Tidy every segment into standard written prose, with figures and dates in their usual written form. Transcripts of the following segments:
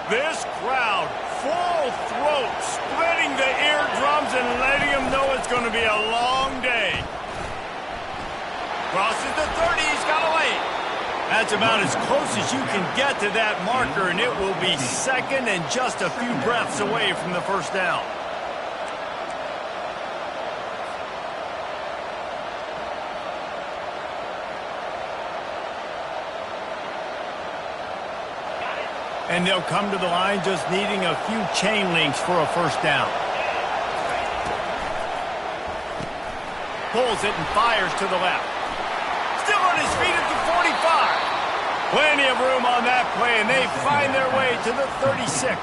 This crowd, full throat, splitting the eardrums and letting them know it's going to be a long day. Crosses the 30, he's got a lane. That's about as close as you can get to that marker, and it will be second and just a few breaths away from the first down. And they'll come to the line just needing a few chain links for a first down. Pulls it and fires to the left. Still on his feet at the 45. Plenty of room on that play, and they find their way to the 36.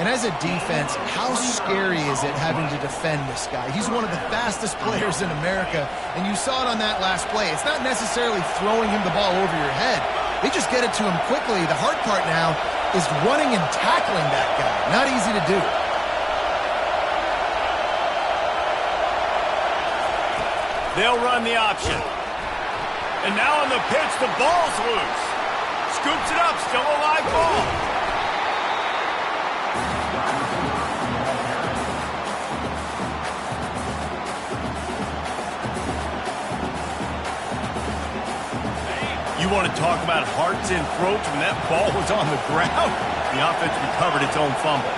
And as a defense, how scary is it having to defend this guy? He's one of the fastest players in America, and you saw it on that last play. It's not necessarily throwing him the ball over your head. They just get it to him quickly. The hard part now is running and tackling that guy. Not easy to do. They'll run the option. And now on the pitch, the ball's loose. Scoops it up, still a live ball. You want to talk about hearts and throats when that ball was on the ground? The offense recovered its own fumble.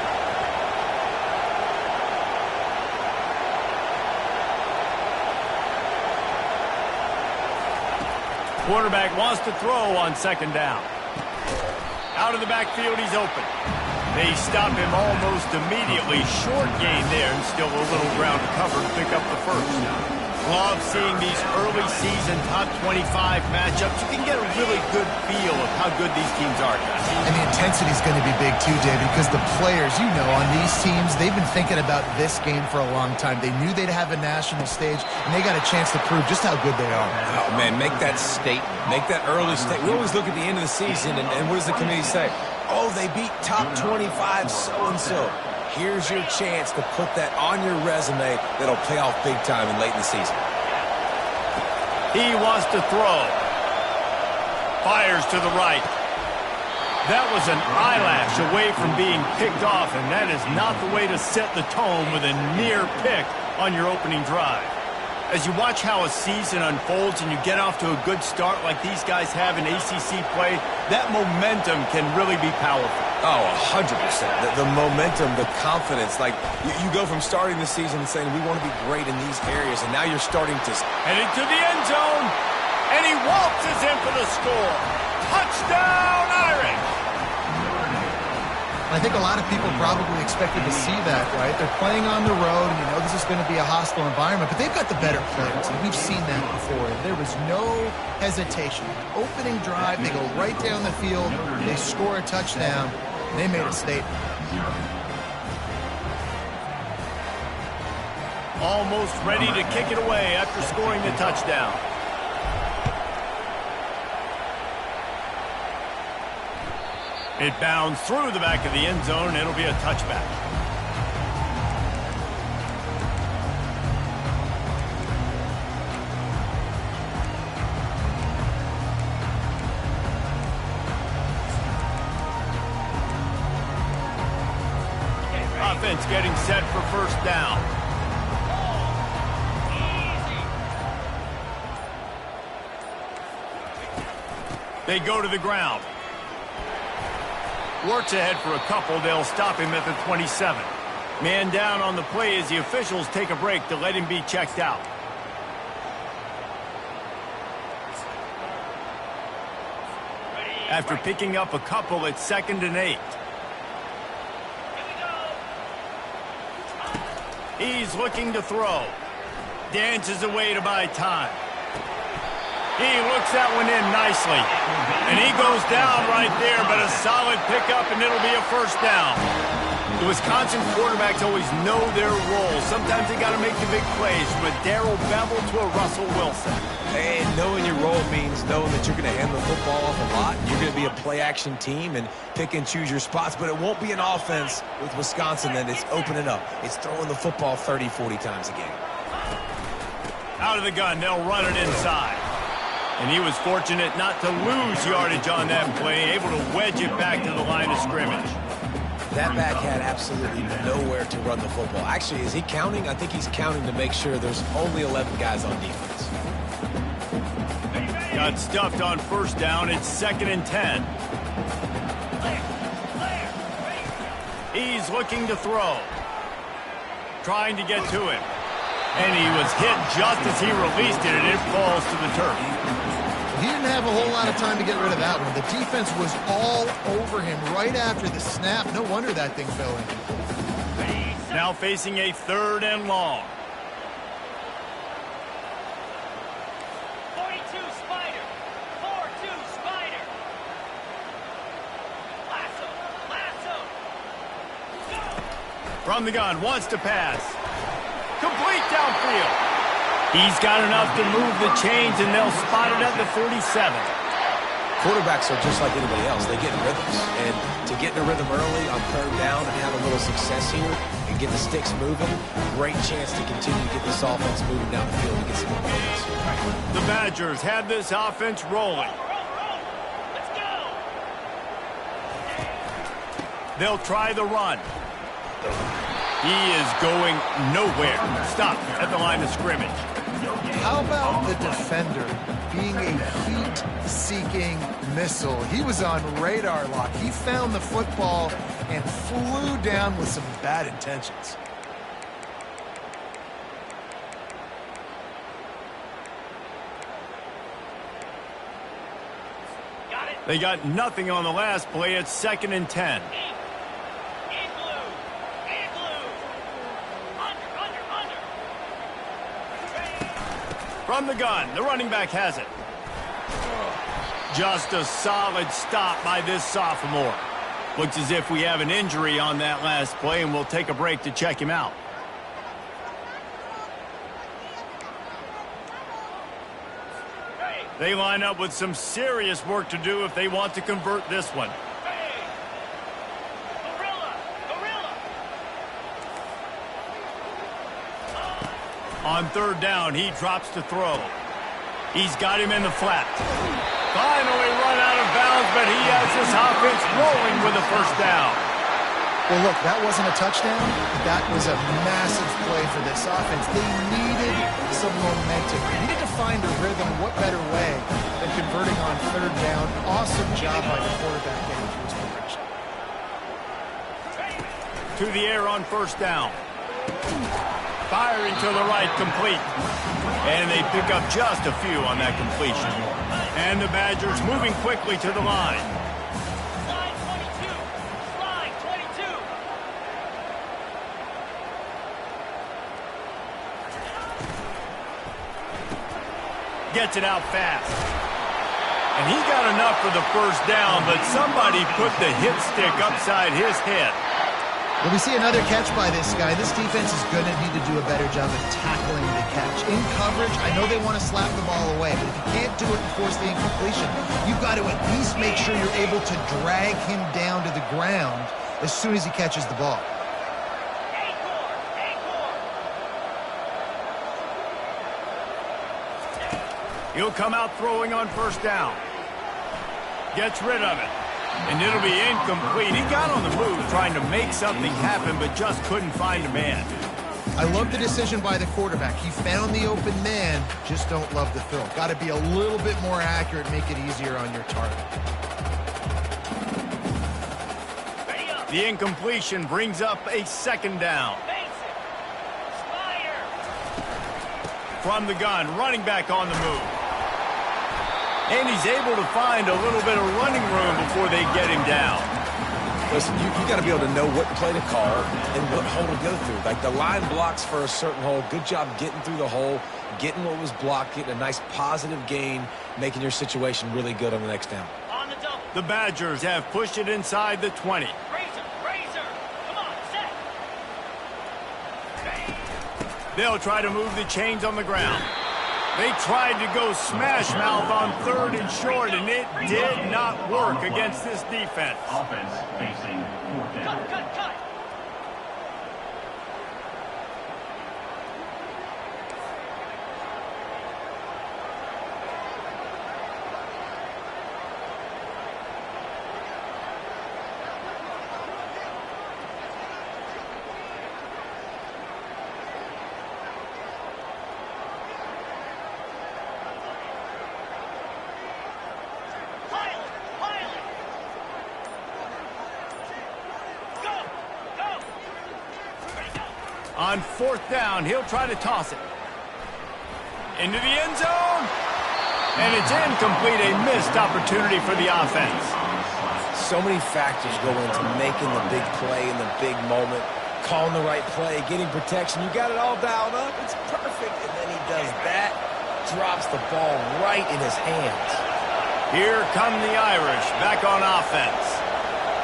Quarterback wants to throw on second down. Out of the backfield, he's open. They stop him almost immediately. Short gain there, and still a little ground to cover to pick up the first. Love seeing these early season top 25 matchups. You can get a really good feel of how good these teams are, guys. And the intensity is going to be big too, David, because the players, you know, on these teams, they've been thinking about this game for a long time. They knew they'd have a national stage, and they got a chance to prove just how good they are. Oh, man, make that statement. Make that early statement. We always look at the end of the season, and what does the committee say? Oh, they beat top 25 so-and-so. Here's your chance to put that on your resume that'll pay off big time and late in the season. He wants to throw. Fires to the right. That was an eyelash away from being picked off, and that is not the way to set the tone with a near pick on your opening drive. As you watch how a season unfolds and you get off to a good start like these guys have in ACC play, that momentum can really be powerful. Oh, 100%. The momentum, the confidence. Like, you go from starting the season and saying, we want to be great in these areas, and now you're starting to... Heading to the end zone, and he waltzes in for the score. Touchdown, Irish! I think a lot of people probably expected to see that, right? They're playing on the road, and you know this is going to be a hostile environment, but they've got the better players, and we've seen that before. There was no hesitation. Opening drive, they go right down the field, they score a touchdown, and they made a statement. Almost ready to kick it away after scoring the touchdown. It bounds through the back of the end zone, and it'll be a touchback. Offense getting set for first down. They go to the ground. Works ahead for a couple. They'll stop him at the 27. Man down on the play as the officials take a break to let him be checked out. After picking up a couple, it's 2nd and 8. He's looking to throw. Dances away to buy time. He looks that one in nicely. And he goes down right there, but a solid pickup, and it'll be a first down. The Wisconsin quarterbacks always know their role. Sometimes they got to make the big plays, from a Darrell Bevell to a Russell Wilson. And knowing your role means knowing that you're going to hand the football off a lot. You're going to be a play-action team and pick and choose your spots, but it won't be an offense with Wisconsin that is opening up. It's throwing the football 30, 40 times a game. Out of the gun, they'll run it inside. And he was fortunate not to lose yardage on that play, able to wedge it back to the line of scrimmage. That back had absolutely nowhere to run the football. Actually, is he counting? I think he's counting to make sure there's only 11 guys on defense. Got stuffed on first down. It's 2nd and 10. He's looking to throw. Trying to get to him. And he was hit just as he released it, and it falls to the turf. He didn't have a whole lot of time to get rid of that one. The defense was all over him right after the snap. No wonder that thing fell in. Now facing a 3rd and long. 42 Spider. 4-2 Spider. Lasso. Lasso. Go. From the gun, wants to pass. Complete downfield. He's got enough to move the chains, and they'll spot it at the 47. Quarterbacks are just like anybody else. They get in rhythms. And to get in a rhythm early on 3rd down and have a little success here and get the sticks moving, great chance to continue to get this offense moving down the field and get some more points. The Badgers have this offense rolling. Let's go. They'll try the run. He is going nowhere. Stopped at the line of scrimmage. How about the defender being a heat-seeking missile? He was on radar lock. He found the football and flew down with some bad intentions. Got it. They got nothing on the last play. It's 2nd and 10. In blue. In blue. Under. From the gun, the running back has it. Just a solid stop by this sophomore. Looks as if we have an injury on that last play, and we'll take a break to check him out. They line up with some serious work to do if they want to convert this one. On 3rd down, he drops to throw. He's got him in the flat. Finally run out of bounds, but he has this offense rolling with a 1st down. Well, look, that wasn't a touchdown. That was a massive play for this offense. They needed some momentum. They needed to find a rhythm. What better way than converting on 3rd down? Awesome job by the quarterback getting through his progression. To the air on 1st down. Firing to the right, complete. And they pick up just a few on that completion. And the Badgers moving quickly to the line. Slide 22. Slide 22. Gets it out fast. And he got enough for the 1st down, but somebody put the hit stick upside his head. When we see another catch by this guy, this defense is going to need to do a better job of tackling the catch. In coverage, I know they want to slap the ball away, but if you can't do it and force the incompletion, you've got to at least make sure you're able to drag him down to the ground as soon as he catches the ball. He'll come out throwing on 1st down. Gets rid of it. And it'll be incomplete. He got on the move trying to make something happen, but just couldn't find a man. I love the decision by the quarterback. He found the open man, just don't love the throw. Got to be a little bit more accurate, make it easier on your target. The incompletion brings up a 2nd down. From the gun, running back on the move. And he's able to find a little bit of running room before they get him down. Listen, you got to be able to know what play to call and what hole to go through. Like the line blocks for a certain hole. Good job getting through the hole, getting what was blocked, getting a nice positive gain, making your situation really good on the next down. On the double. The Badgers have pushed it inside the 20. Razor. Come on, set. They'll try to move the chains on the ground. They tried to go smash mouth on 3rd and short, and it did not work against this defense. Offense facing 4th down. Cut. On 4th down, he'll try to toss it. Into the end zone. And it's incomplete, a missed opportunity for the offense. So many factors go into making the big play in the big moment. Calling the right play, getting protection. You got it all dialed up. It's perfect. And then he does that. Drops the ball right in his hands. Here come the Irish back on offense.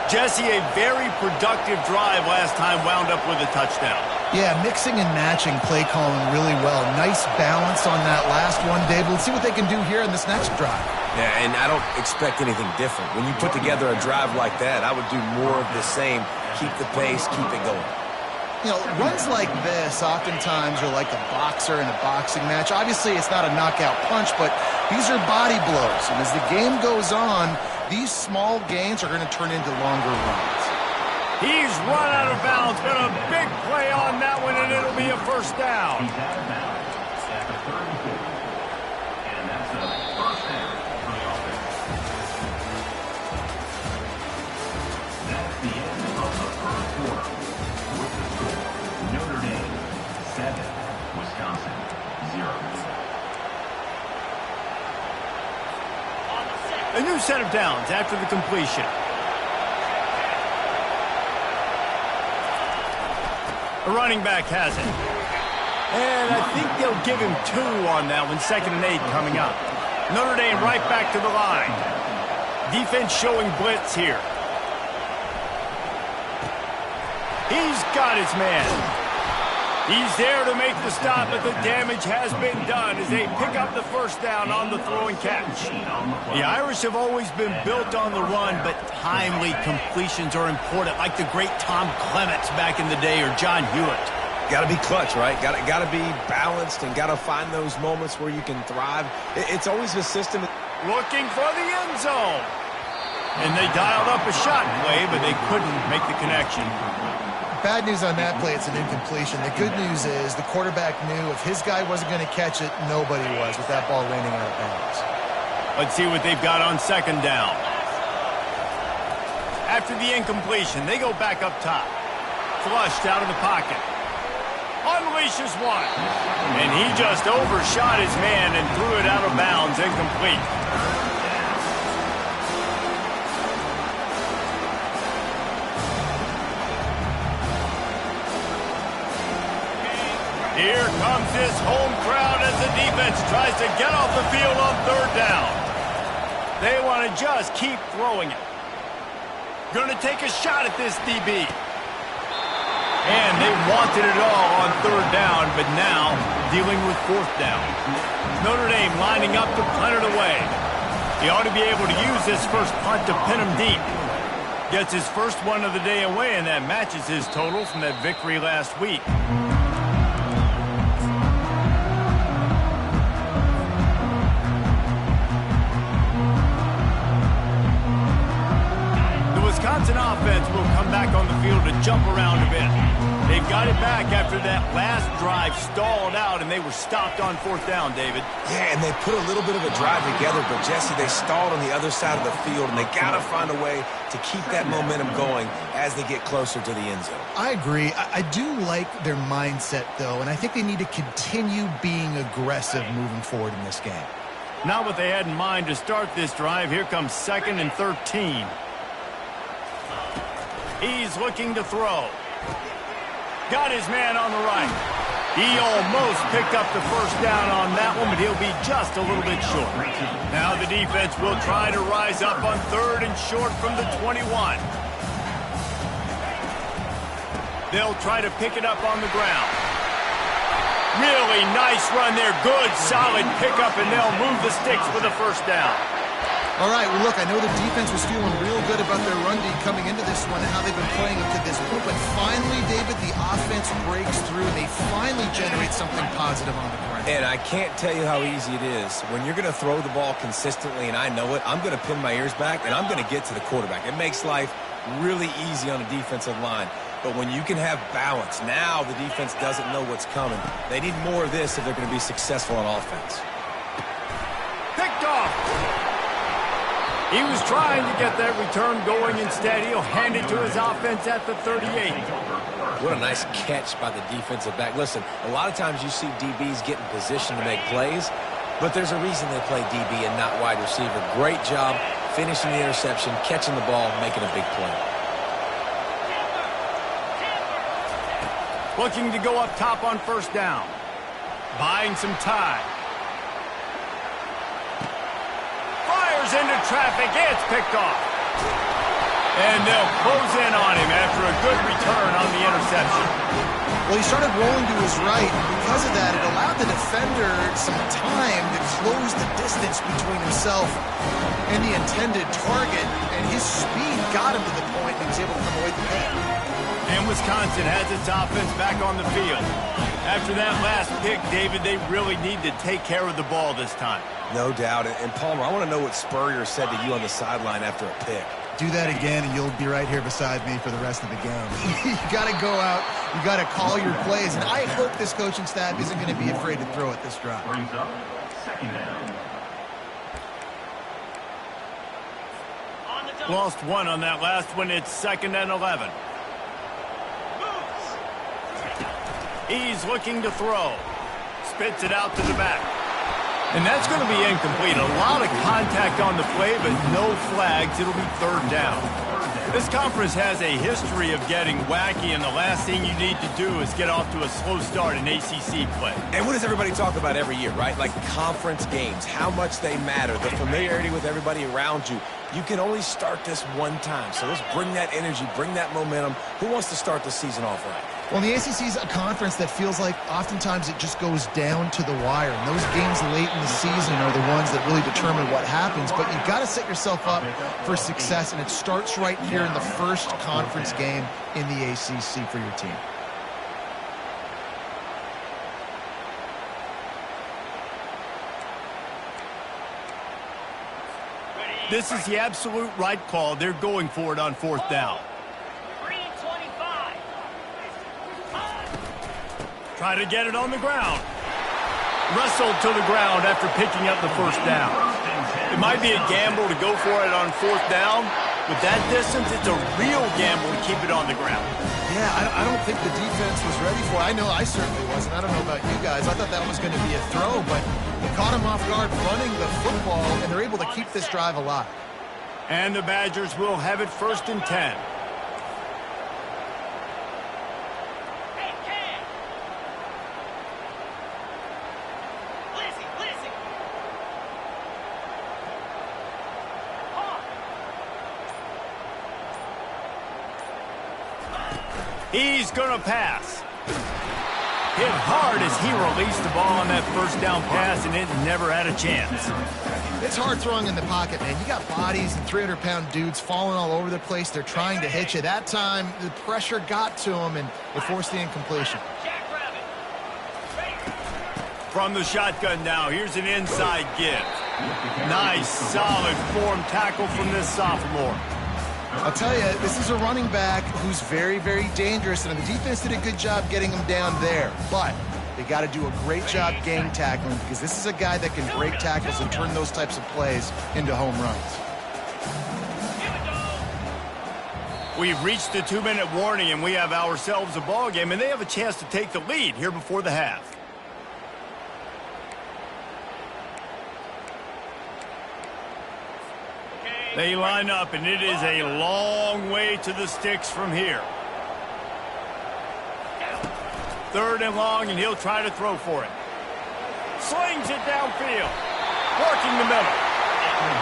Jesse, a very productive drive last time, wound up with a touchdown. Yeah, mixing and matching play calling really well. Nice balance on that last one, Dave. Let's see what they can do here in this next drive. Yeah, and I don't expect anything different. When you put together a drive like that, I would do more of the same. Keep the pace, keep it going. You know, runs like this oftentimes are like a boxer in a boxing match. Obviously, it's not a knockout punch, but these are body blows. And as the game goes on, these small gains are going to turn into longer runs. He's run out of bounds, but a big play on that one, and it'll be a first down. He's out of bounds at the 34. And that's a first down for the offense. That's the end of the first quarter. With the score, Notre Dame 7, Wisconsin 0. On the set. A new set of downs after the completion. The running back has it. And I think they'll give him 2 on that one, 2nd and 8 coming up. Notre Dame right back to the line. Defense showing blitz here. He's got his man. He's there to make the stop, but the damage has been done as they pick up the first down on the throw and catch. The Irish have always been built on the run, but timely completions are important, like the great Tom Clements back in the day or John Hewitt. Got to be clutch, right? Got to be balanced and got to find those moments where you can thrive. It's always a system. Looking for the end zone. And they dialed up a shot play, but they couldn't make the connection. Bad news on that play, it's an incompletion. The good news is the quarterback knew if his guy wasn't going to catch it, nobody was with that ball landing out of bounds. Let's see what they've got on 2nd down. After the incompletion, they go back up top. Flushed out of the pocket. Unleashes one. And he just overshot his man and threw it out of bounds, incomplete. Here comes this home crowd as the defense tries to get off the field on 3rd down. They want to just keep throwing it. Going to take a shot at this DB. And they wanted it all on 3rd down, but now dealing with 4th down. Notre Dame lining up to punt it away. He ought to be able to use this first punt to pin him deep. Gets his first one of the day away, and that matches his total from that victory last week. Wisconsin offense will come back on the field to jump around a bit. They've got it back after that last drive stalled out, and they were stopped on 4th down, David. Yeah, and they put a little bit of a drive together, but, Jesse, they stalled on the other side of the field, and they got to find a way to keep that momentum going as they get closer to the end zone. I agree. I do like their mindset, though, and I think they need to continue being aggressive moving forward in this game. Not what they had in mind to start this drive. Here comes 2nd and 13. He's looking to throw. Got his man on the right. He almost picked up the first down on that one, but he'll be just a little bit short. Now the defense will try to rise up on 3rd and short from the 21. They'll try to pick it up on the ground. Really nice run there. Good, solid pickup, and they'll move the sticks for the first down. All right, well, look, I know the defense was feeling real good about their run D coming into this one and how they've been playing up to this point. But finally, David, the offense breaks through, and they finally generate something positive on the ground. And I can't tell you how easy it is. When you're going to throw the ball consistently, and I know it, I'm going to pin my ears back, and I'm going to get to the quarterback. It makes life really easy on a defensive line. But when you can have balance, now the defense doesn't know what's coming. They need more of this if they're going to be successful on offense. Picked off. He was trying to get that return going. Instead, he'll hand it to his offense at the 38. What a nice catch by the defensive back. Listen, a lot of times you see DBs get in position to make plays, but there's a reason they play DB and not wide receiver. Great job finishing the interception, catching the ball, making a big play. Looking to go up top on first down. Buying some time. Fires into traffic. It's picked off. And they'll close in on him after a good return on the interception. Well, he started rolling to his right, and because of that, it allowed the defender some time to close the distance between himself and the intended target, and his speed got him to the point and he was able to come away with the pick. And Wisconsin has its offense back on the field. After that last pick, David, they really need to take care of the ball this time. No doubt. And Palmer, I want to know what Spurrier said to you on the sideline after a pick. Do that again, and you'll be right here beside me for the rest of the game. You got to go out. You got to call your plays, and I hope this coaching staff isn't going to be afraid to throw at this drive. Brings up second down. Lost one on that last one. It's 2nd and 11. He's looking to throw. Spits it out to the back. And that's going to be incomplete. A lot of contact on the play, but no flags. It'll be 3rd down. This conference has a history of getting wacky, and the last thing you need to do is get off to a slow start in ACC play. And what does everybody talk about every year, right? Like conference games, how much they matter, the familiarity with everybody around you. You can only start this one time. So let's bring that energy, bring that momentum. Who wants to start the season off right? Well, the ACC is a conference that feels like oftentimes it just goes down to the wire. And those games late in the season are the ones that really determine what happens. But you've got to set yourself up for success, and it starts right here in the first conference game in the ACC for your team. This is the absolute right call. They're going for it on 4th down. Try to get it on the ground. Wrestled to the ground after picking up the 1st down. It might be a gamble to go for it on 4th down. With that distance, it's a real gamble to keep it on the ground. Yeah, I don't think the defense was ready for it. I know I certainly wasn't. I don't know about you guys. I thought that was going to be a throw, but they caught him off guard running the football, and they're able to keep this drive alive. And the Badgers will have it 1st and 10. He's going to pass. Hit hard as he released the ball on that 1st down pass, and it never had a chance. It's hard throwing in the pocket, man. You got bodies and 300-pound dudes falling all over the place. They're trying to hit you. That time, the pressure got to him, and it forced the incompletion. From the shotgun now, here's an inside give. Nice, solid form tackle from this sophomore. I'll tell you, this is a running back who's very, very dangerous, and the defense did a good job getting him down there. But they got to do a great job gang tackling, because this is a guy that can break tackles and turn those types of plays into home runs. We've reached the 2-minute warning, and we have ourselves a ball game, and they have a chance to take the lead here before the half. They line up, and it is a long way to the sticks from here. 3rd and long, and he'll try to throw for it. Slings it downfield. Working the middle.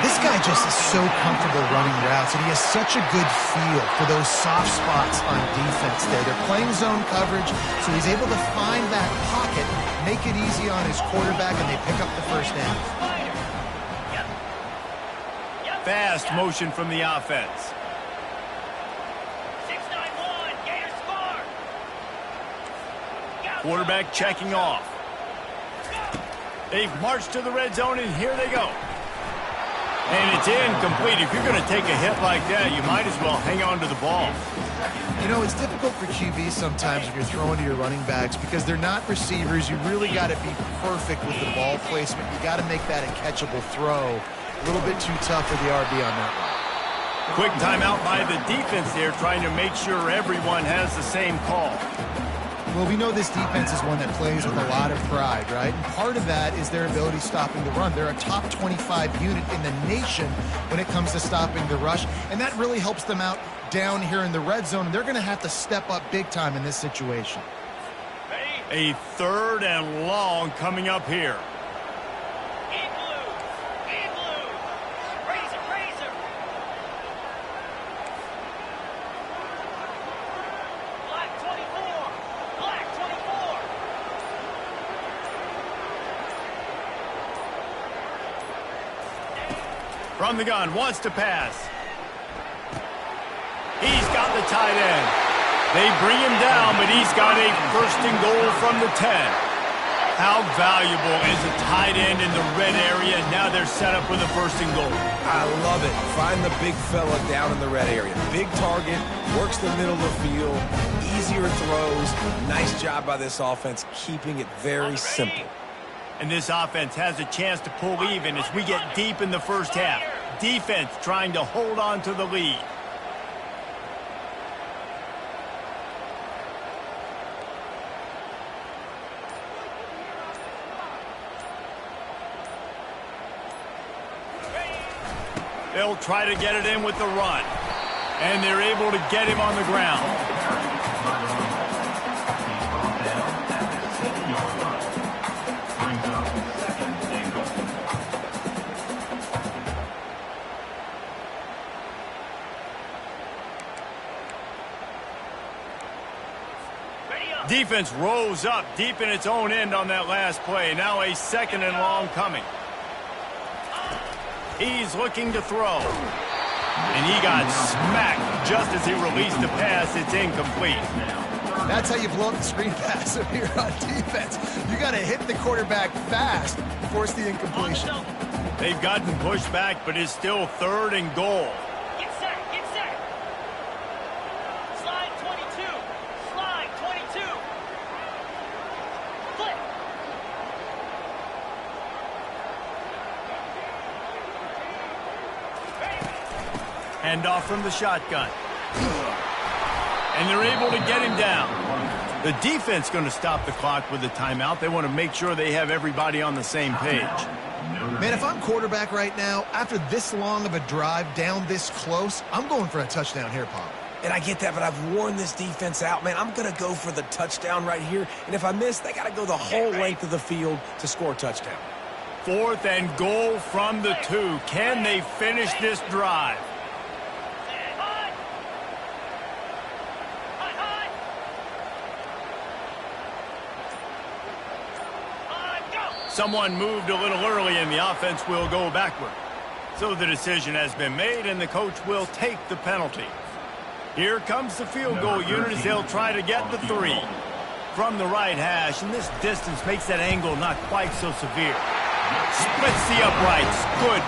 This guy just is so comfortable running routes, and he has such a good feel for those soft spots on defense there. They're playing zone coverage, so he's able to find that pocket, make it easy on his quarterback, and they pick up the 1st down. Fast motion from the offense. 6-9-1, Gators score. Quarterback checking off. They've marched to the red zone, and here they go. And it's incomplete. If you're going to take a hit like that, you might as well hang on to the ball. You know, it's difficult for QBs sometimes when you're throwing to your running backs because they're not receivers. You really got to be perfect with the ball placement. You got to make that a catchable throw. A little bit too tough for the RB on that one. Quick timeout by the defense there, trying to make sure everyone has the same call. Well, we know this defense is one that plays with a lot of pride, right? And part of that is their ability stopping the run. They're a top 25 unit in the nation when it comes to stopping the rush, and that really helps them out down here in the red zone. And they're going to have to step up big time in this situation. A 3rd and long coming up here. From the gun, wants to pass. He's got the tight end. They bring him down, but he's got a 1st and goal from the 10. How valuable is a tight end in the red area? Now they're set up with a 1st and goal. I love it. Find the big fella down in the red area. Big target, works the middle of the field, easier throws. Nice job by this offense, keeping it very simple. And this offense has a chance to pull even as we get deep in the first half. Defense trying to hold on to the lead. They'll try to get it in with the run. And they're able to get him on the ground. Defense rose up deep in its own end on that last play. Now a 2nd and long coming. He's looking to throw. And he got smacked just as he released the pass. It's incomplete. That's how you blow up the screen pass up here on defense. You got to hit the quarterback fast to force the incompletion. They've gotten pushed back, but it's still 3rd and goal. Get set, get set. Slide 22. Slide 22. Flip. Handoff from the shotgun. And they're able to get him down. The defense going to stop the clock with a timeout. They want to make sure they have everybody on the same page. Man, if I'm quarterback right now, after this long of a drive down this close, I'm going for a touchdown here, Pop. And I get that, but I've worn this defense out, man. I'm going to go for the touchdown right here. And if I miss, they got to go the whole length of the field to score a touchdown. 4th and goal from the 2. Can they finish this drive? Someone moved a little early, and the offense will go backward. So the decision has been made, and the coach will take the penalty. Here comes the field goal unit as they'll try to get the 3. From the right hash, and this distance makes that angle not quite so severe. Splits the uprights. Good.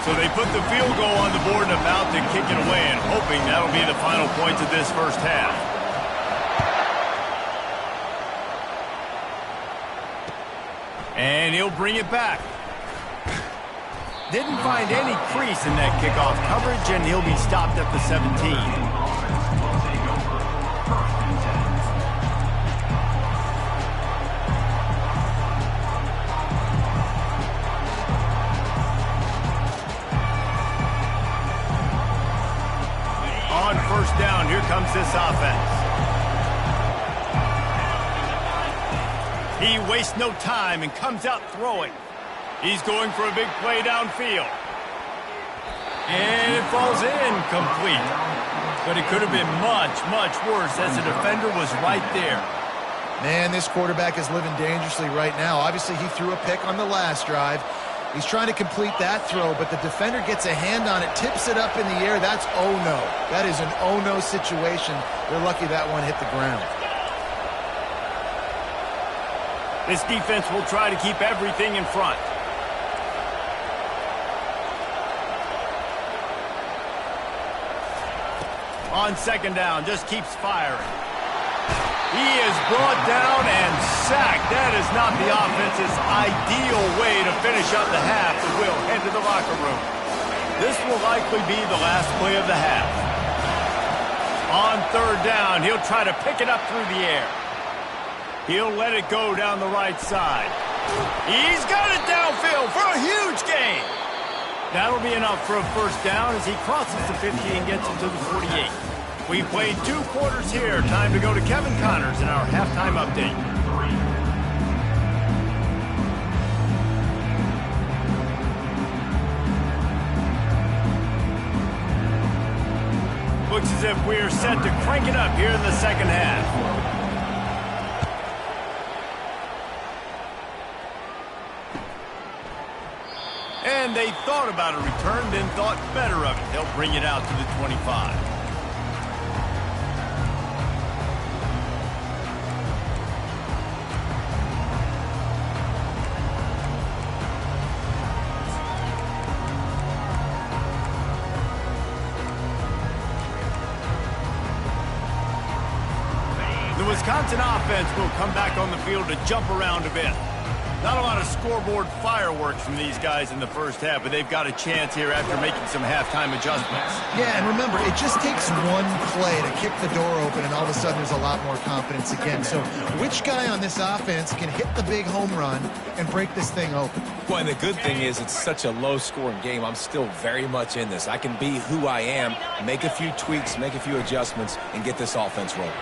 So they put the field goal on the board and about to kick it away, and hoping that'll be the final points of this first half. And he'll bring it back. Didn't find any crease in that kickoff coverage, and he'll be stopped at the 17. On 1st down, here comes this offense. He wastes no time and comes out throwing. He's going for a big play downfield. And it falls incomplete. But it could have been much, much worse as the defender was right there. Man, this quarterback is living dangerously right now. Obviously, he threw a pick on the last drive. He's trying to complete that throw, but the defender gets a hand on it, tips it up in the air. That's oh-no. That is an oh-no situation. They're lucky that one hit the ground. This defense will try to keep everything in front. On 2nd down, just keeps firing. He is brought down and sacked. That is not the offense's ideal way to finish up the half, but we'll head to the locker room. This will likely be the last play of the half. On third down, he'll try to pick it up through the air. He'll let it go down the right side. He's got it downfield for a huge gain. That'll be enough for a first down as he crosses the 50 and gets it to the 48. We played 2 quarters here. Time to go to Kevin Connors in our halftime update. Looks as if we're set to crank it up here in the second half. And they thought about a return, then thought better of it. They'll bring it out to the 25. The Wisconsin offense will come back on the field to jump around a bit. Not a lot of scoreboard fireworks from these guys in the first half, but they've got a chance here after making some halftime adjustments. Yeah, and remember, it just takes one play to kick the door open, and all of a sudden there's a lot more confidence again. So which guy on this offense can hit the big home run and break this thing open? Well, and the good thing is it's such a low-scoring game. I'm still very much in this. I can be who I am, make a few tweaks, make a few adjustments, and get this offense rolling.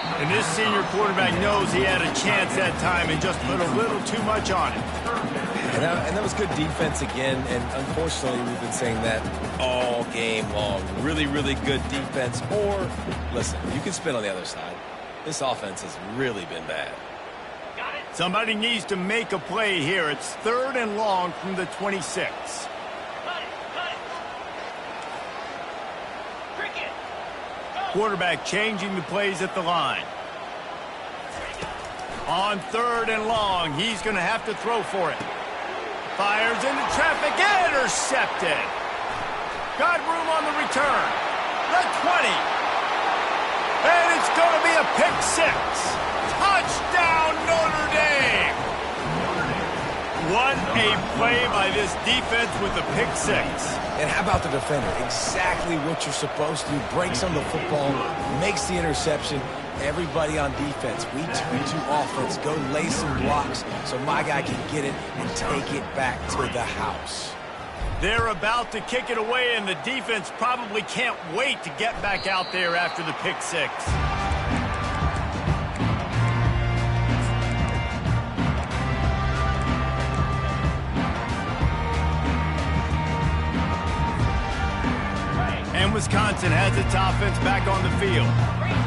And this senior quarterback knows he had a chance that time and just put a little too much on it. And that was good defense again, and unfortunately we've been saying that all game long. Really, really good defense. Or, listen, you can spin on the other side. This offense has really been bad. Somebody needs to make a play here. It's 3rd and long from the 26. Quarterback changing the plays at the line. On 3rd and long, he's going to have to throw for it. Fires into traffic, intercepted. Got room on the return. The 20. And it's going to be a pick 6. Touchdown, Notre Dame. What a play by this defense with the pick 6. And how about the defender? Exactly what you're supposed to do. Breaks on the football, makes the interception. Everybody on defense, we turn to offense. Go lay some blocks so my guy can get it and take it back to the house. They're about to kick it away, and the defense probably can't wait to get back out there after the pick 6. And Wisconsin has its offense back on the field.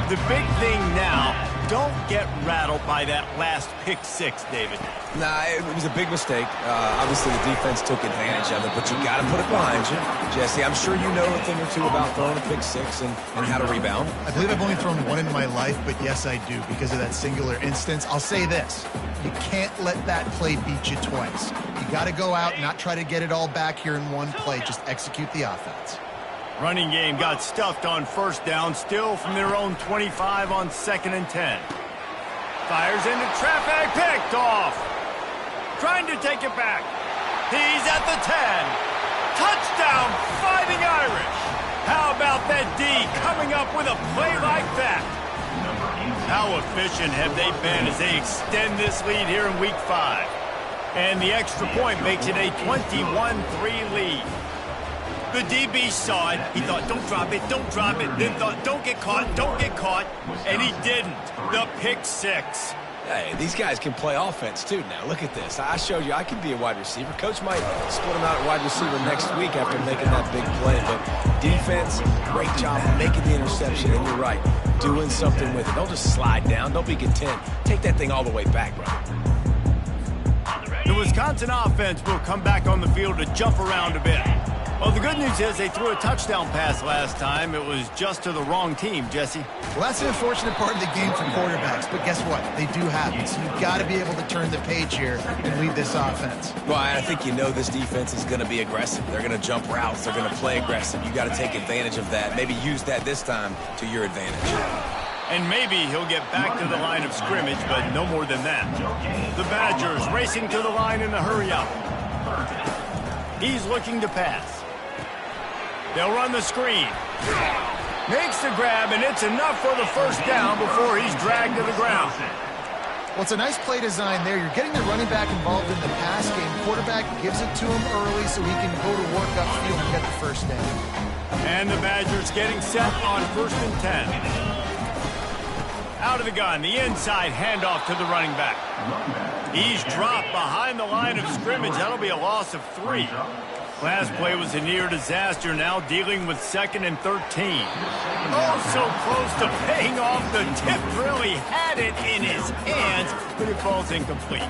The big thing now, don't get rattled by that last pick 6, David. Nah, it was a big mistake. Obviously, the defense took advantage of it, but you got to put it behind you. Jesse, I'm sure you know a thing or two about throwing a pick 6 and how to rebound. I believe I've only thrown one in my life, but yes, I do, because of that singular instance. I'll say this. You can't let that play beat you twice. You got to go out and not try to get it all back here in one play. Just execute the offense. Running game got stuffed on 1st down, still from their own 25 on 2nd and 10. Fires into traffic, picked off. Trying to take it back. He's at the 10. Touchdown, Fighting Irish. How about that D coming up with a play like that? How efficient have they been as they extend this lead here in Week 5? And the extra point makes it a 21-3 lead. The DB saw it. He thought, don't drop it, don't drop it. Then thought, don't get caught, don't get caught. And he didn't. The pick 6. Hey, these guys can play offense, too, now. Look at this. I showed you I can be a wide receiver. Coach might split him out at wide receiver next week after making that big play. But defense, great job making the interception. And you're right, doing something with it. Don't just slide down. Don't be content. Take that thing all the way back, bro. The Wisconsin offense will come back on the field to jump around a bit. Well, the good news is they threw a touchdown pass last time. It was just to the wrong team, Jesse. Well, that's an unfortunate part of the game for quarterbacks, but guess what? They do happen, so you've got to be able to turn the page here and lead this offense. Well, I think you know this defense is going to be aggressive. They're going to jump routes. They're going to play aggressive. You got to take advantage of that. Maybe use that this time to your advantage. And maybe he'll get back to the line of scrimmage, but no more than that. The Badgers racing to the line in a hurry-up. He's looking to pass. They'll run the screen. Makes the grab, and it's enough for the first down before he's dragged to the ground. Well, it's a nice play design there. You're getting the running back involved in the pass game. Quarterback gives it to him early so he can go to work upfield and get the first down. And the Badgers getting set on 1st and 10. Out of the gun, the inside handoff to the running back. He's dropped behind the line of scrimmage. That'll be a loss of 3. Last play was a near disaster, now dealing with 2nd and 13. Oh, so close to paying off. The tip really had it in his hands, but it falls incomplete.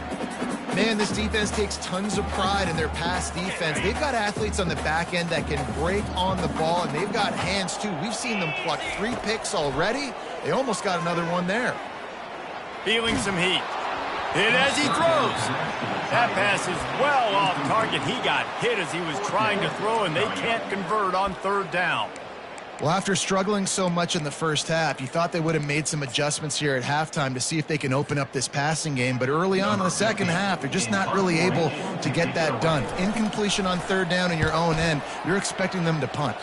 Man, this defense takes tons of pride in their pass defense. They've got athletes on the back end that can break on the ball, and they've got hands, too. We've seen them pluck 3 picks already. They almost got another one there. Feeling some heat. Hit as he throws. That pass is well off target. He got hit as he was trying to throw, and they can't convert on 3rd down. Well, after struggling so much in the first half, you thought they would have made some adjustments here at halftime to see if they can open up this passing game. But early on in the second half, they're just not really able to get that done. Incompletion on 3rd down in your own end, you're expecting them to punt.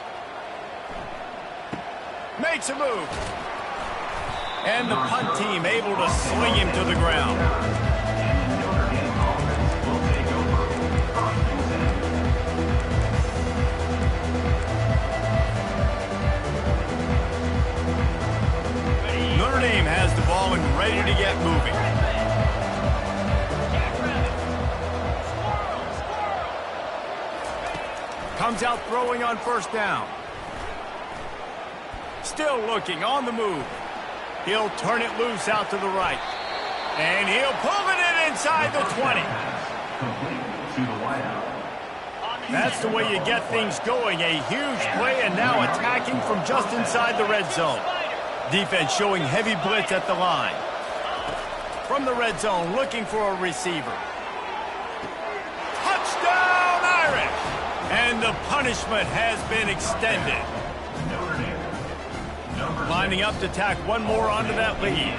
Makes a move. And the punt team able to sling him to the ground. Notre Dame has the ball and ready to get moving. Comes out throwing on 1st down. Still looking on the move. He'll turn it loose out to the right. And he'll pull it in inside the 20. That's the way you get things going. A huge play, and now attacking from just inside the red zone. Defense showing heavy blitz at the line. From the red zone, looking for a receiver. Touchdown, Irish! And the punishment has been extended. Lining up to tack one more onto that lead.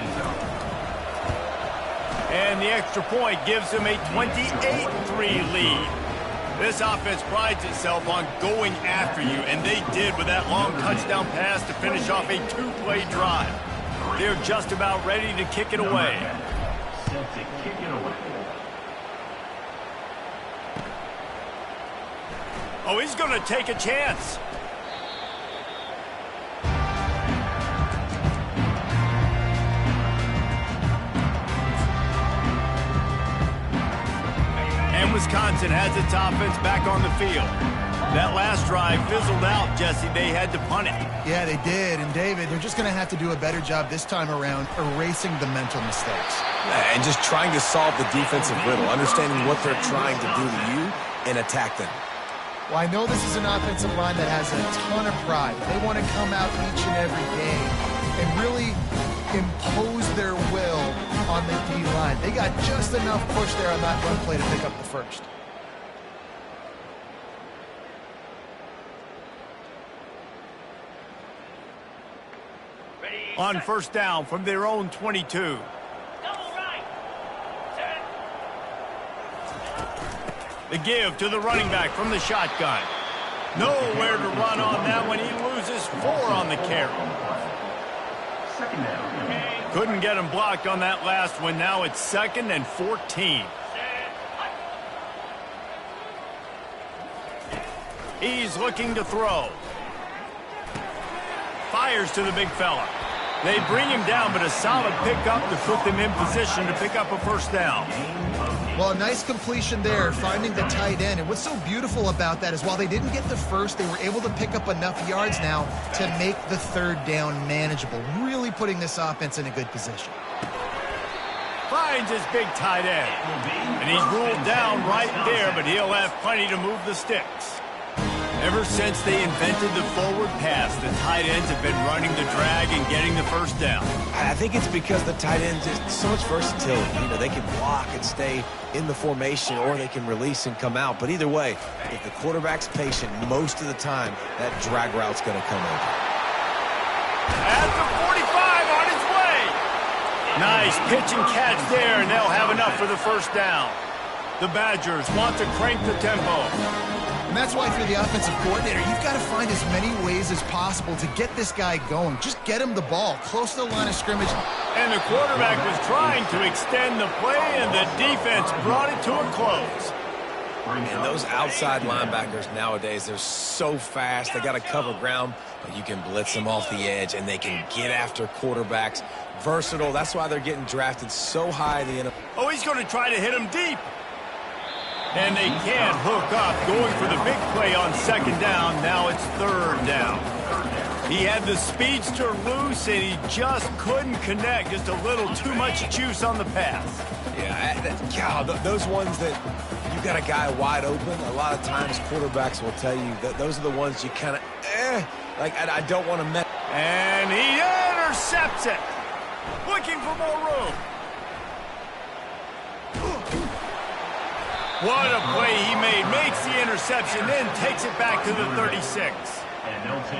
And the extra point gives them a 28-3 lead. This offense prides itself on going after you, and they did with that long touchdown pass to finish off a 2-play drive. They're just about ready to kick it away. Set to kick it away. Oh, he's going to take a chance. Wisconsin has its offense back on the field. That last drive fizzled out, Jesse. They had to punt it. Yeah, they did. And, David, they're just going to have to do a better job this time around erasing the mental mistakes. And just trying to solve the defensive riddle, understanding what they're trying to do to you and attack them. Well, I know this is an offensive line that has a ton of pride. They want to come out each and every game and really impose their will on the D-line. They got just enough push there on that run play to pick up the first. On 1st down from their own 22. Double right. The give to the running back from the shotgun. Nowhere to run on that one. He loses 4 on the carry. Second down. Couldn't get him blocked on that last one. Now it's 2nd and 14. He's looking to throw. Fires to the big fella. They bring him down, but a solid pickup to put them in position to pick up a 1st down. Well, a nice completion there, finding the tight end. And what's so beautiful about that is while they didn't get the first, they were able to pick up enough yards now to make the 3rd down manageable, really putting this offense in a good position. Finds his big tight end. And he's ruled down right there, but he'll have plenty to move the sticks. Ever since they invented the forward pass, the tight ends have been running the drag and getting the 1st down. I think it's because the tight ends is so much versatility. You know, they can block and stay in the formation, or they can release and come out. But either way, if the quarterback's patient, most of the time, that drag route's going to come over. At the 45 on his way. Nice pitch and catch there, and they'll have enough for the 1st down. The Badgers want to crank the tempo. And that's why if you're the offensive coordinator, you've got to find as many ways as possible to get this guy going. Just get him the ball close to the line of scrimmage. And the quarterback was trying to extend the play, and the defense brought it to a close. And those outside linebackers nowadays, they're so fast. They got to cover ground, but you can blitz them off the edge, and they can get after quarterbacks. Versatile. That's why they're getting drafted so high in the NFL. Oh, he's going to try to hit him deep. And they can't hook up, going for the big play on second down. Now it's third down. He had the speedster loose, and he just couldn't connect. Just a little too much juice on the pass. Yeah, God, those ones that you got a guy wide open, a lot of times quarterbacks will tell you that those are the ones you kind of, like I don't want to mess. And he intercepts it. Looking for more room. What a play he made. Makes the interception, then takes it back to the 36.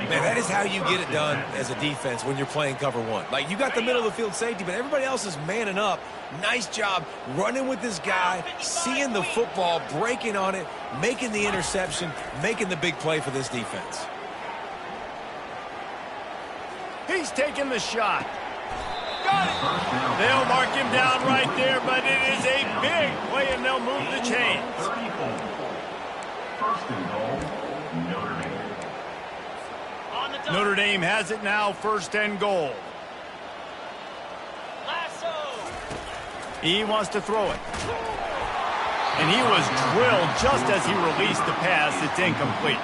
Man, that is how you get it done as a defense when you're playing cover one. Like, you got the middle of the field safety, but everybody else is manning up. Nice job running with this guy, seeing the football, breaking on it, making the interception, making the big play for this defense. He's taking the shot. Got it. They'll mark him down right there, but it is a big play, and they'll move the chains. First and goal, Notre Dame. Notre Dame has it now, first and goal. He wants to throw it. And he was drilled just as he released the pass. It's incomplete.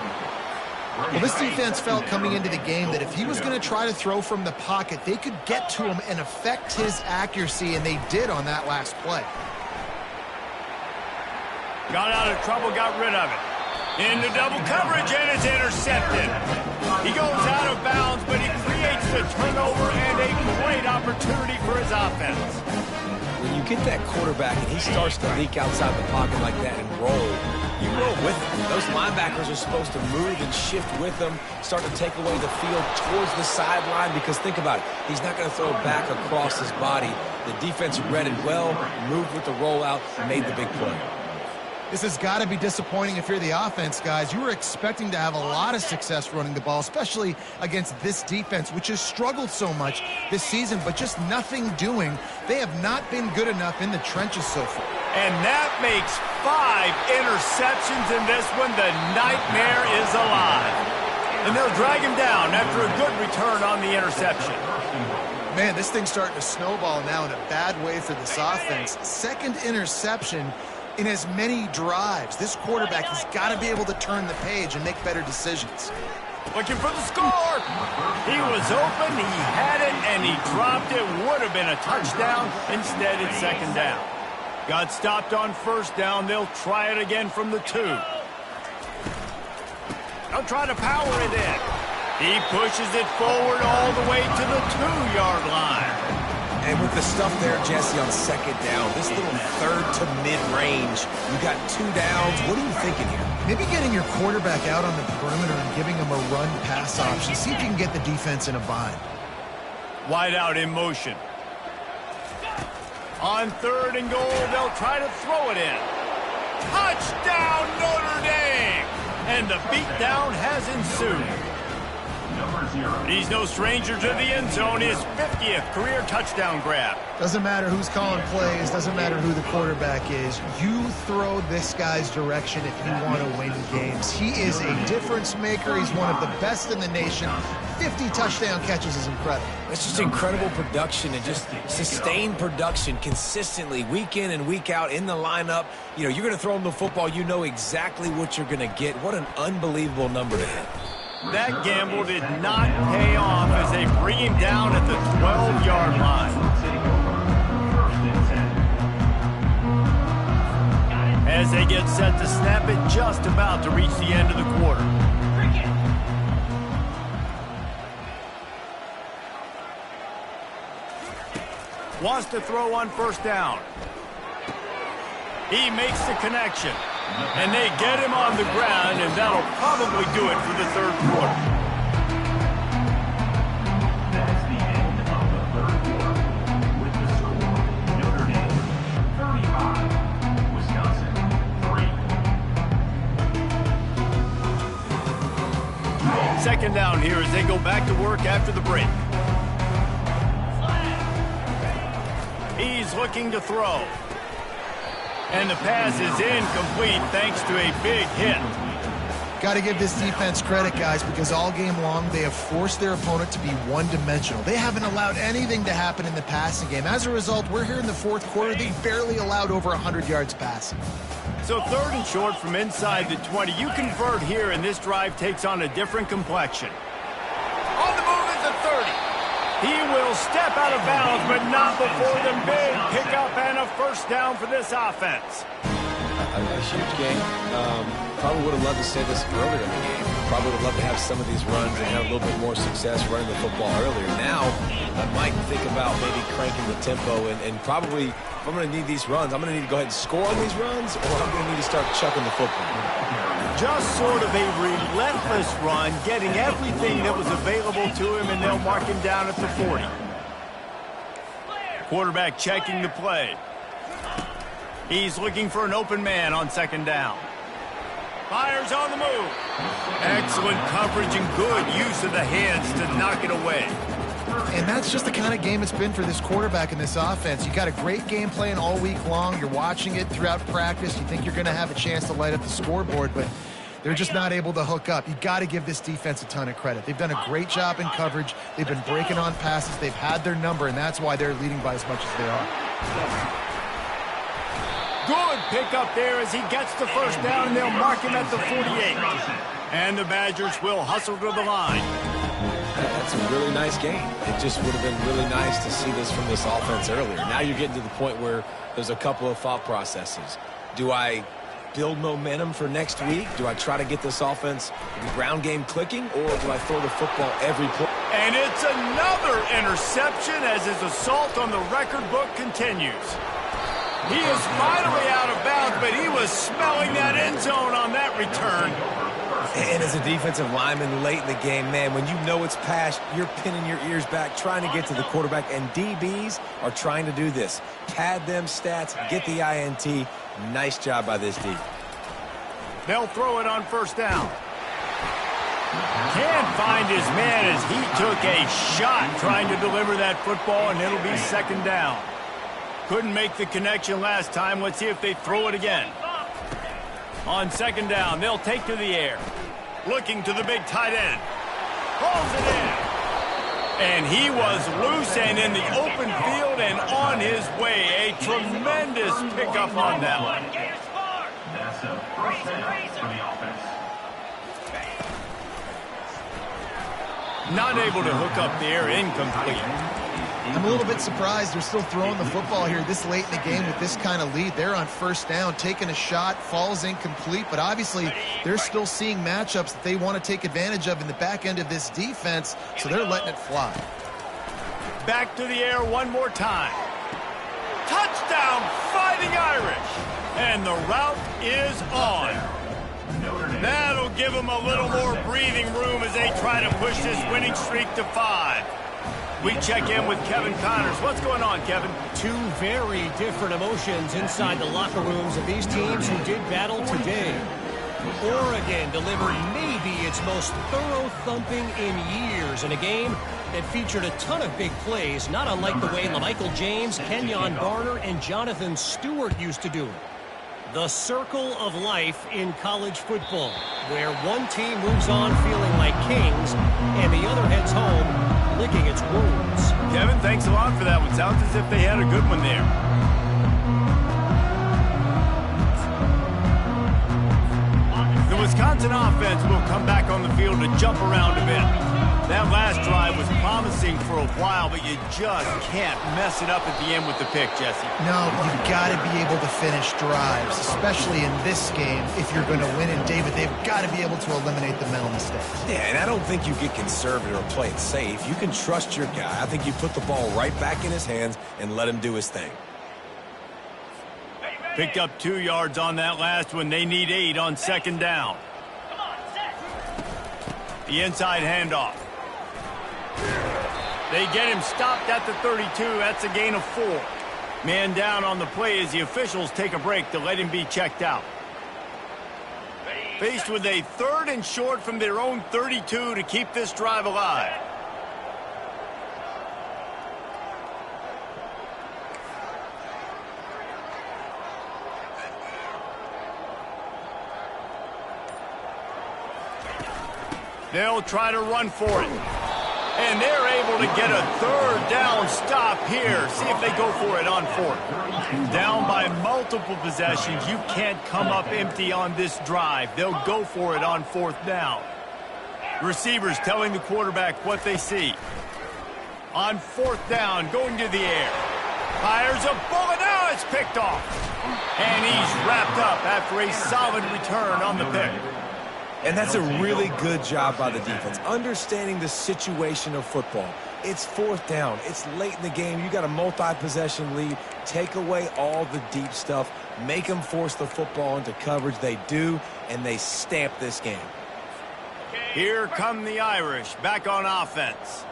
Well, this defense felt coming into the game that if he was going to try to throw from the pocket, they could get to him and affect his accuracy, and they did on that last play. Got out of trouble, got rid of it. Into double coverage, and it's intercepted. He goes out of bounds, but he creates the turnover and a great opportunity for his offense. When you get that quarterback and he starts to leak outside the pocket like that and roll, you roll with him. Those linebackers are supposed to move and shift with him, start to take away the field towards the sideline, because think about it, he's not going to throw it back across his body. The defense read it well, moved with the rollout, and made the big play. This has got to be disappointing if you're the offense, guys. You were expecting to have a lot of success running the ball, especially against this defense, which has struggled so much this season, but just nothing doing. They have not been good enough in the trenches so far. And that makes 5 interceptions in this one. The nightmare is alive. And they'll drag him down after a good return on the interception. Man, this thing's starting to snowball now in a bad way for this offense. Second interception in as many drives. This quarterback has got to be able to turn the page and make better decisions. Looking for the score. He was open, he had it, and he dropped it. Would have been a touchdown. Instead, it's second down. Got stopped on first down. They'll try it again from the 2. They'll try to power it in. He pushes it forward all the way to the 2-yard line. And with the stuff there, Jesse, on second down, this little third to mid-range, you got 2 downs. What are you thinking here? Maybe getting your quarterback out on the perimeter and giving him a run-pass option. See if you can get the defense in a bind. Wide out in motion. On third and goal, they'll try to throw it in. Touchdown, Notre Dame! And the beatdown has ensued. He's no stranger to the end zone. His 50th career touchdown grab. Doesn't matter who's calling plays. Doesn't matter who the quarterback is. You throw this guy's direction if you want to win games. He is a difference maker. He's one of the best in the nation. 50 touchdown catches is incredible. It's just incredible production and just sustained production consistently week in and week out in the lineup. You know, you're going to throw him the football. You know exactly what you're going to get. What an unbelievable number to hit. That gamble did not pay off as they bring him down at the 12-yard line. As they get set to snap it, just about to reach the end of the quarter. Wants to throw on first down. He makes the connection. And they get him on the ground, and that'll probably do it for the third quarter. That's the end of the third quarter. With the score, Notre Dame 35, Wisconsin 3. Second down here as they go back to work after the break. He's looking to throw. And the pass is incomplete thanks to a big hit. Got to give this defense credit, guys, because all game long they have forced their opponent to be one-dimensional. They haven't allowed anything to happen in the passing game. As a result, we're here in the fourth quarter. They barely allowed over 100 yards passing. So third and short from inside the 20. You convert here, and this drive takes on a different complexion. On the move is the 30. He will step out of bounds, but not before the big pickup and a first down for this offense. A huge game. Probably would have loved to say this earlier in the game. Probably would have loved to have some of these runs and have a little bit more success running the football earlier. Now, I might think about maybe cranking the tempo and probably, if I'm going to need these runs, I'm going to need to go ahead and score on these runs, or I'm going to need to start chucking the football. Just sort of a relentless run, getting everything that was available to him, and they'll mark him down at the 40. Quarterback checking the play. He's looking for an open man on second down. Fires on the move. Excellent coverage and good use of the hands to knock it away. And that's just the kind of game it's been for this quarterback in this offense. You got a great game plan all week long. You're watching it throughout practice. You think you're going to have a chance to light up the scoreboard, but they're just not able to hook up. You got to give this defense a ton of credit. They've done a great job in coverage. They've been breaking on passes. They've had their number, and that's why they're leading by as much as they are. Good pickup there as he gets the first down, and they'll mark him at the 48. And the Badgers will hustle to the line. That's a really nice game. It just would have been really nice to see this from this offense earlier. Now you're getting to the point where there's a couple of thought processes. Do I build momentum for next week? Do I try to get this offense, the ground game clicking, or do I throw the football every play? And it's another interception as his assault on the record book continues. He is finally out of bounds, but he was smelling that end zone on that return. And as a defensive lineman late in the game, man, when you know it's past, you're pinning your ears back, trying to get to the quarterback, and DBs are trying to do this. Pad them stats, get the INT. Nice job by this D. They'll throw it on first down. Can't find his man as he took a shot trying to deliver that football, and it'll be second down. Couldn't make the connection last time. Let's see if they throw it again. On second down, they'll take to the air. Looking to the big tight end. Pulls it in. And he was loose and in the open field and on his way. A tremendous pickup on that one. That's a first down for the offense. Not able to hook up there, incomplete. I'm a little bit surprised they're still throwing the football here this late in the game with this kind of lead. They're on first down, taking a shot, falls incomplete, but obviously they're still seeing matchups that they want to take advantage of in the back end of this defense, so they're letting it fly. Back to the air one more time. Touchdown, Fighting Irish. And the route is on. That'll give them a little more breathing room as they try to push this winning streak to 5. We check in with Kevin Connors. What's going on, Kevin? Two very different emotions inside the locker rooms of these teams who did battle today. Oregon delivered maybe its most thorough thumping in years in a game that featured a ton of big plays, not unlike the way LaMichael James, Kenyon Barner, and Jonathan Stewart used to do it. The circle of life in college football, where one team moves on feeling like kings and the other heads home licking its wounds. Kevin, thanks a lot for that one. Sounds as if they had a good one there. The Wisconsin offense will come back on the field to jump around a bit. That last drive was promising for a while, but you just can't mess it up at the end with the pick, Jesse. No, you've got to be able to finish drives, especially in this game if you're going to win. And, David, they've got to be able to eliminate the mental mistakes. Yeah, and I don't think you get conservative or play it safe. You can trust your guy. I think you put the ball right back in his hands and let him do his thing. Picked up 2 yards on that last one. They need 8 on second down. The inside handoff. They get him stopped at the 32. That's a gain of 4. Man down on the play as the officials take a break to let him be checked out. Faced with a 3rd and short from their own 32 to keep this drive alive. They'll try to run for it. And they're able to get a 3rd down stop here. See if they go for it on 4th. Down by multiple possessions. You can't come up empty on this drive. They'll go for it on 4th down. Receivers telling the quarterback what they see. On 4th down, going to the air. Fires a bullet. Now it's picked off. And he's wrapped up after a solid return on the pick. And that's a really good job by the defense, understanding the situation of football. It's 4th down. It's late in the game. You got a multi-possession lead. Take away all the deep stuff. Make them force the football into coverage. They do, and they stamp this game. Here come the Irish back on offense.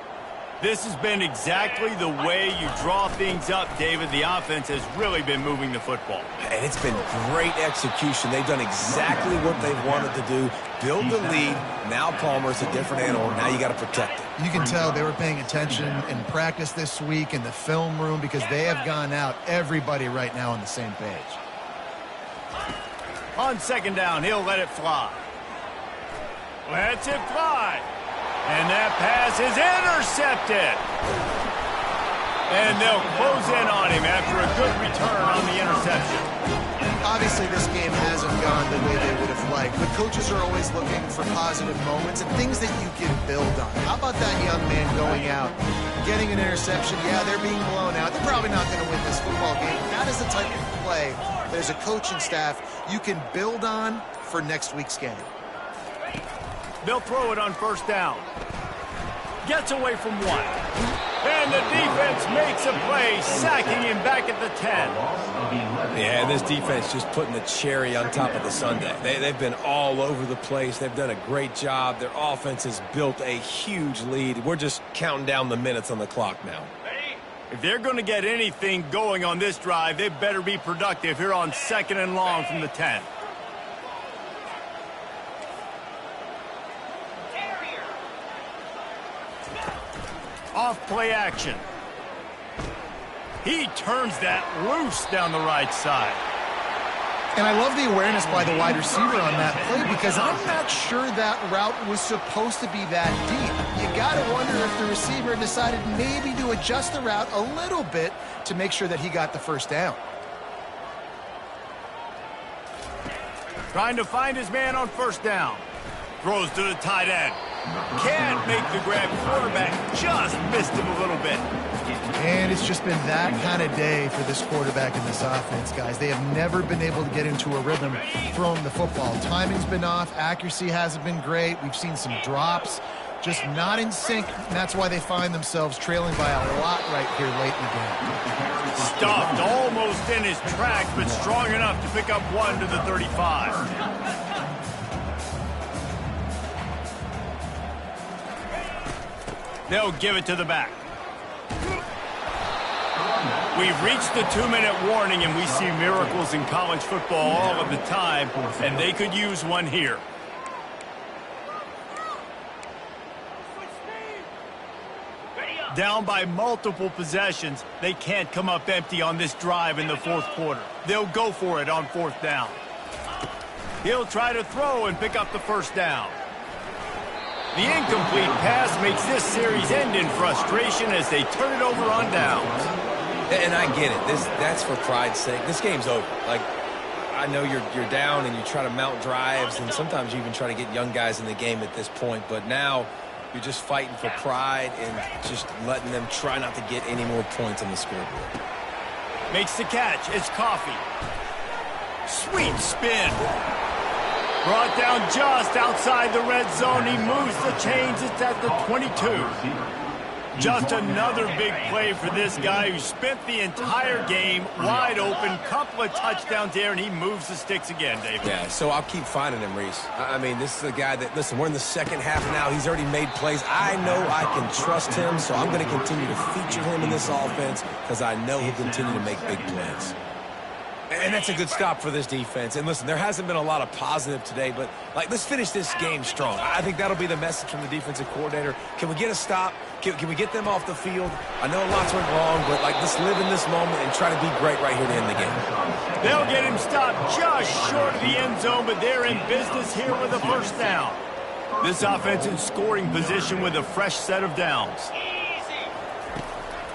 This has been exactly the way you draw things up, David. The offense has really been moving the football. And it's been great execution. They've done exactly what they've wanted to do. Build the lead. Now Palmer's a different animal. Now you got to protect it. You can tell they were paying attention in practice this week in the film room because they have gone out, everybody right now on the same page. On 2nd down, he'll let it fly. Lets it fly. And that pass is intercepted. And they'll close in on him after a good return on the interception. Obviously, this game hasn't gone the way they would have liked, but coaches are always looking for positive moments and things that you can build on. How about that young man going out, getting an interception? Yeah, they're being blown out. They're probably not going to win this football game. That is the type of play that as a coaching staff you can build on for next week's game. They'll throw it on 1st down. Gets away from 1. And the defense makes a play, sacking him back at the 10. Yeah, this defense just putting the cherry on top of the sundae. They've been all over the place. They've done a great job. Their offense has built a huge lead. We're just counting down the minutes on the clock now. If they're going to get anything going on this drive, they better be productive here on 2nd and long from the 10. Off play action. He turns that loose down the right side. And I love the awareness by the wide receiver on that play because I'm not sure that route was supposed to be that deep. You got to wonder if the receiver decided maybe to adjust the route a little bit to make sure that he got the 1st down. Trying to find his man on 1st down. Throws to the tight end. Can't make the grab. Quarterback just missed him a little bit. And it's just been that kind of day for this quarterback in this offense, guys. They have never been able to get into a rhythm throwing the football. Timing's been off. Accuracy hasn't been great. We've seen some drops. Just not in sync, and that's why they find themselves trailing by a lot right here late in the game. Stopped almost in his tracks, but strong enough to pick up 1 to the 35. They'll give it to the back. We've reached the 2-minute warning, and we see miracles in college football all of the time, and they could use one here. Down by multiple possessions, they can't come up empty on this drive in the 4th quarter. They'll go for it on 4th down. He'll try to throw and pick up the 1st down. The incomplete pass makes this series end in frustration as they turn it over on downs. And I get it. That's for pride's sake. This game's over. Like, I know you're down and you try to mount drives, and sometimes you even try to get young guys in the game at this point. But now you're just fighting for pride and just letting them try not to get any more points on the scoreboard. Makes the catch. It's Coffee. Sweet spin. Brought down just outside the red zone. He moves the chains. It's at the 22. Just another big play for this guy who spent the entire game wide open. Couple of touchdowns there, and he moves the sticks again, David. Yeah, so I'll keep finding him, Reese. I mean, this is a guy that, listen, we're in the 2nd half now. He's already made plays. I know I can trust him, so I'm going to continue to feature him in this offense because I know he'll continue to make big plays. And that's a good stop for this defense. And listen, there hasn't been a lot of positive today, but let's finish this game strong. I think that'll be the message from the defensive coordinator. Can we get a stop? Can we get them off the field? I know lots went wrong, but let's live in this moment and try to be great right here to end the game. They'll get him stopped just short of the end zone, but they're in business here with a first down. This offense in scoring position with a fresh set of downs.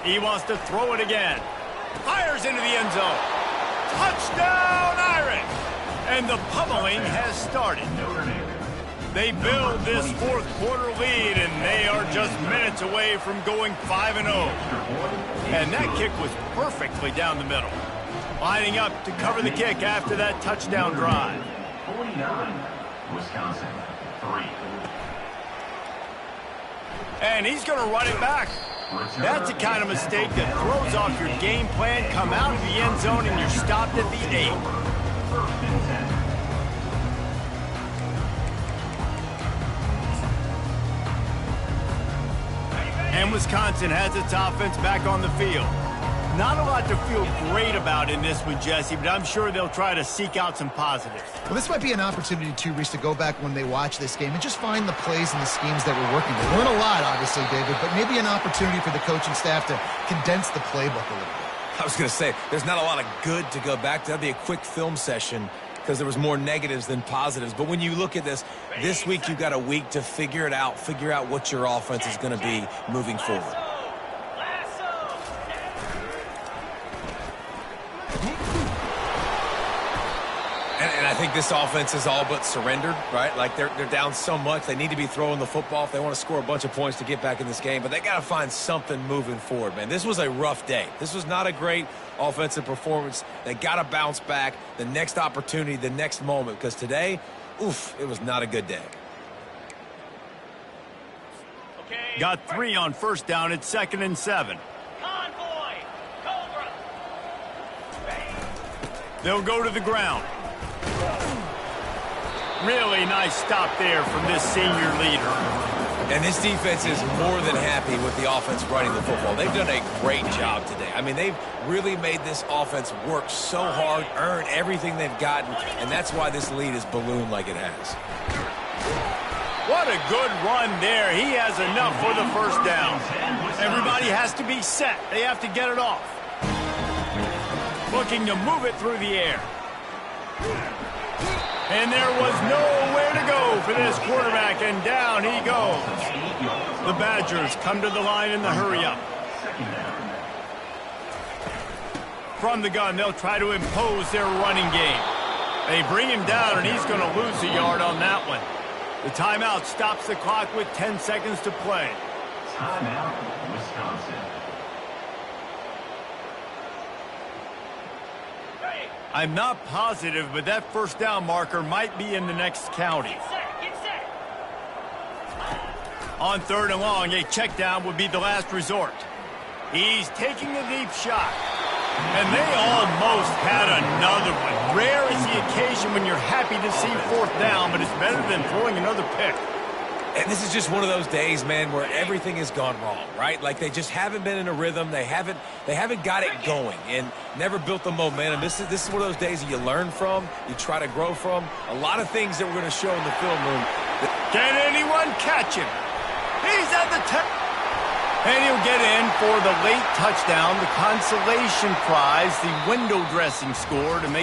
He wants to throw it again. Fires into the end zone. Touchdown, Irish! And the pummeling has started. They build this fourth quarter lead, and they are just minutes away from going 5-0. And that kick was perfectly down the middle. Lining up to cover the kick after that touchdown drive. 49, Wisconsin, 3. And he's going to run it back. That's the kind of mistake that throws off your game plan. Come out of the end zone and you're stopped at the 8. First and 10. And Wisconsin has its offense back on the field. Not a lot to feel great about in this one, Jesse, but I'm sure they'll try to seek out some positives. Well, this might be an opportunity, too, Reese, to go back when they watch this game and just find the plays and the schemes that were working. They learn a lot, obviously, David, but maybe an opportunity for the coaching staff to condense the playbook a little bit. I was going to say, there's not a lot of good to go back to. That'd be a quick film session because there was more negatives than positives. But when you look at this week you've got a week to figure it out, figure out what your offense is going to be moving forward. And I think this offense is all but surrendered, right? Like they're down so much. They need to be throwing the football if they want to score a bunch of points to get back in this game. But they got to find something moving forward, man. This was a rough day. This was not a great offensive performance. They got to bounce back the next opportunity, the next moment. Because today, oof, it was not a good day. Got 3 on first down. It's 2nd and 7. Convoy, Cobra. They'll go to the ground. Really nice stop there from this senior leader. And this defense is more than happy with the offense running the football. They've done a great job today. I mean, they've really made this offense work so hard, earn everything they've gotten, and that's why this lead is ballooned like it has. What a good run there. He has enough for the first down. Everybody has to be set. They have to get it off. Looking to move it through the air. And there was nowhere to go for this quarterback, and down he goes. The Badgers come to the line in the hurry-up. From the gun, they'll try to impose their running game. They bring him down, and he's going to lose a yard on that one. The timeout stops the clock with 10 seconds to play. Timeout, Wisconsin. I'm not positive, but that first down marker might be in the next county. Get set. On 3rd and long, a check down would be the last resort. He's taking a deep shot. And they almost had another one. Rare is the occasion when you're happy to see 4th down, but it's better than throwing another pick. And this is just one of those days, man, where everything has gone wrong, right? Like they just haven't been in a rhythm. They haven't got it going and never built the momentum. This is one of those days that you learn from, you try to grow from. A lot of things that we're going to show in the film room. Can anyone catch him? He's at the 10. And he'll get in for the late touchdown, the consolation prize, the window dressing score to make